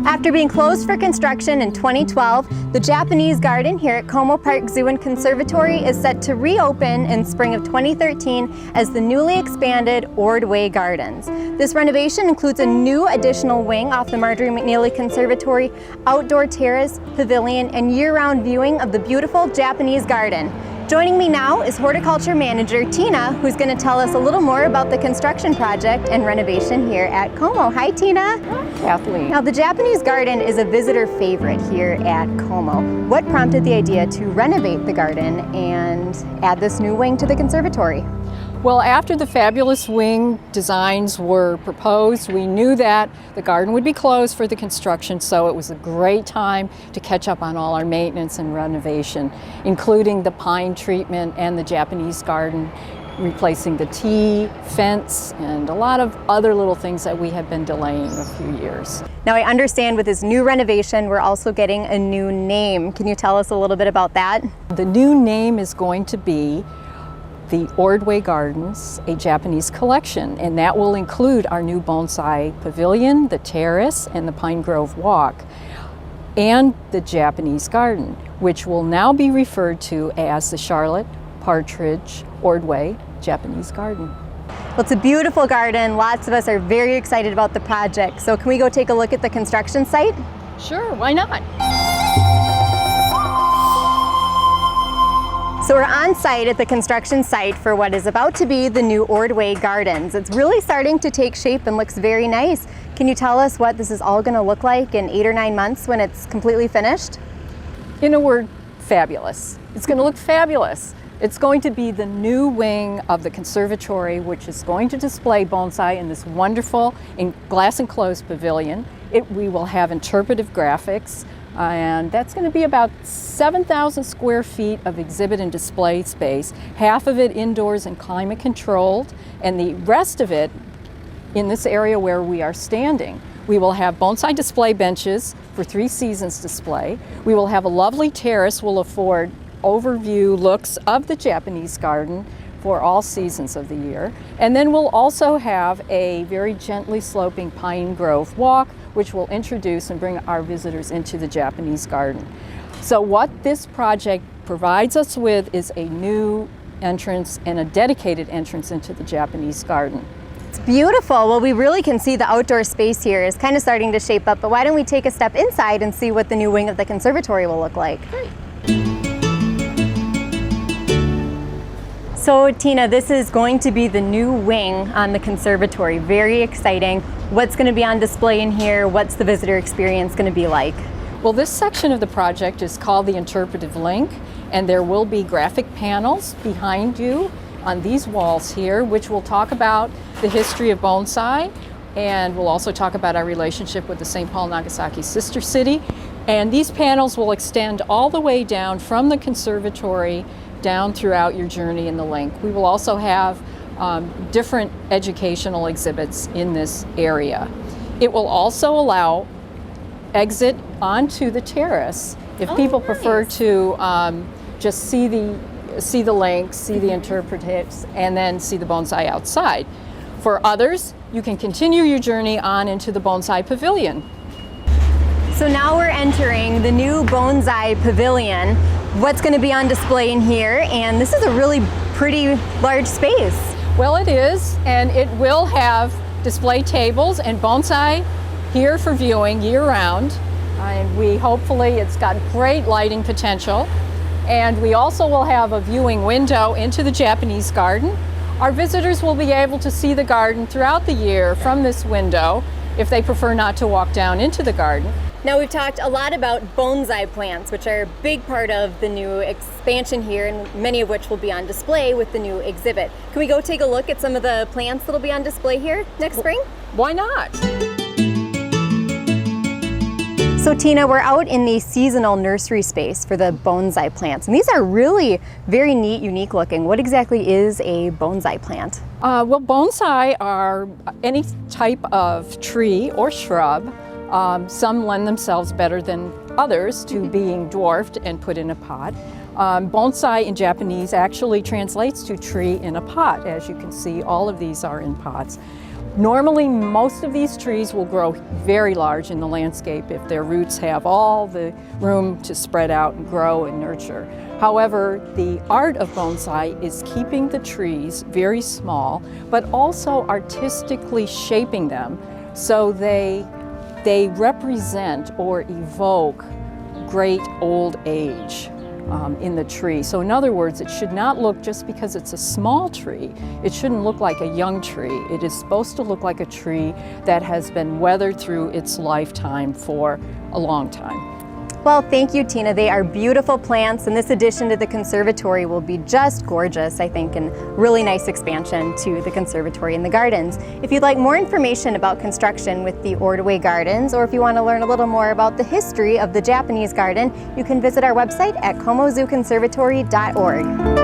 After being closed for construction in 2012, the Japanese Garden here at Como Park Zoo and Conservatory is set to reopen in spring of 2013 as the newly expanded Ordway Gardens. This renovation includes a new additional wing off the Marjorie McNeely Conservatory, outdoor terrace, pavilion, and year-round viewing of the beautiful Japanese garden. Joining me now is horticulture manager Tina, who's going to tell us a little more about the construction project and renovation here at Como. Hi, Tina. Hi, Kathleen. Now, the Japanese garden is a visitor favorite here at Como. What prompted the idea to renovate the garden and add this new wing to the conservatory? Well, after the fabulous wing designs were proposed, we knew that the garden would be closed for the construction, so it was a great time to catch up on all our maintenance and renovation, including the pine treatment and the Japanese garden, replacing the T fence and a lot of other little things that we had been delaying a few years. Now, I understand with this new renovation, we're also getting a new name. Can you tell us a little bit about that? The new name is going to be the Ordway Gardens, a Japanese collection, and that will include our new Bonsai Pavilion, the terrace, and the Pine Grove Walk, and the Japanese Garden, which will now be referred to as the Charlotte Partridge Ordway Japanese Garden. Well, it's a beautiful garden. Lots of us are very excited about the project. So can we go take a look at the construction site? Sure, why not? So we're on site at the construction site for what is about to be the new Ordway Gardens. It's really starting to take shape and looks very nice. Can you tell us what this is all going to look like in 8 or 9 months when it's completely finished? In a word, fabulous. It's going to look fabulous. It's going to be the new wing of the conservatory, which is going to display bonsai in this wonderful glass enclosed pavilion. We will have interpretive graphics, and that's going to be about 7,000 square feet of exhibit and display space, half of it indoors and climate controlled, and the rest of it in this area where we are standing. We will have bonsai display benches for 3 seasons display. We will have a lovely terrace will afford overview looks of the Japanese garden for all seasons of the year. And then we'll also have a very gently sloping pine grove walk, which will introduce and bring our visitors into the Japanese garden. So what this project provides us with is a new entrance and a dedicated entrance into the Japanese garden. It's beautiful. Well, we really can see the outdoor space here is kind of starting to shape up, but why don't we take a step inside and see what the new wing of the conservatory will look like? Great. So Tina, this is going to be the new wing on the conservatory. Very exciting. What's going to be on display in here? What's the visitor experience going to be like? Well, this section of the project is called the Interpretive Link, and there will be graphic panels behind you on these walls here, which will talk about the history of bonsai, and we'll also talk about our relationship with the St. Paul Nagasaki sister city. And these panels will extend all the way down from the conservatory down throughout your journey in the link. We will also have different educational exhibits in this area. It will also allow exit onto the terrace if people prefer to just see the links, see the interpretives, and then see the bonsai outside. For others, you can continue your journey on into the Bonsai Pavilion. So now we're entering the new Bonsai Pavilion. What's going to be on display in here? And this is a really pretty large space. Well, it is, and it will have display tables and bonsai here for viewing year-round. And it's got great lighting potential. And we also will have a viewing window into the Japanese garden. Our visitors will be able to see the garden throughout the year from this window if they prefer not to walk down into the garden. Now, we've talked a lot about bonsai plants, which are a big part of the new expansion here, and many of which will be on display with the new exhibit. Can we go take a look at some of the plants that'll be on display here next spring? Why not? So Tina, we're out in the seasonal nursery space for the bonsai plants, and these are really very neat, unique looking. What exactly is a bonsai plant? Well, bonsai are any type of tree or shrub. Some lend themselves better than others to being dwarfed and put in a pot. Bonsai in Japanese actually translates to tree in a pot. As you can see, all of these are in pots. Normally, most of these trees will grow very large in the landscape if their roots have all the room to spread out and grow and nurture. However, the art of bonsai is keeping the trees very small, but also artistically shaping them so they represent or evoke great old age in the tree. So in other words, it should not look, just because it's a small tree, it shouldn't look like a young tree. It is supposed to look like a tree that has been weathered through its lifetime for a long time. Well, thank you, Tina. They are beautiful plants, and this addition to the conservatory will be just gorgeous, I think, and really nice expansion to the conservatory and the gardens. If you'd like more information about construction with the Ordway Gardens, or if you want to learn a little more about the history of the Japanese garden, you can visit our website at komozooconservatory.org.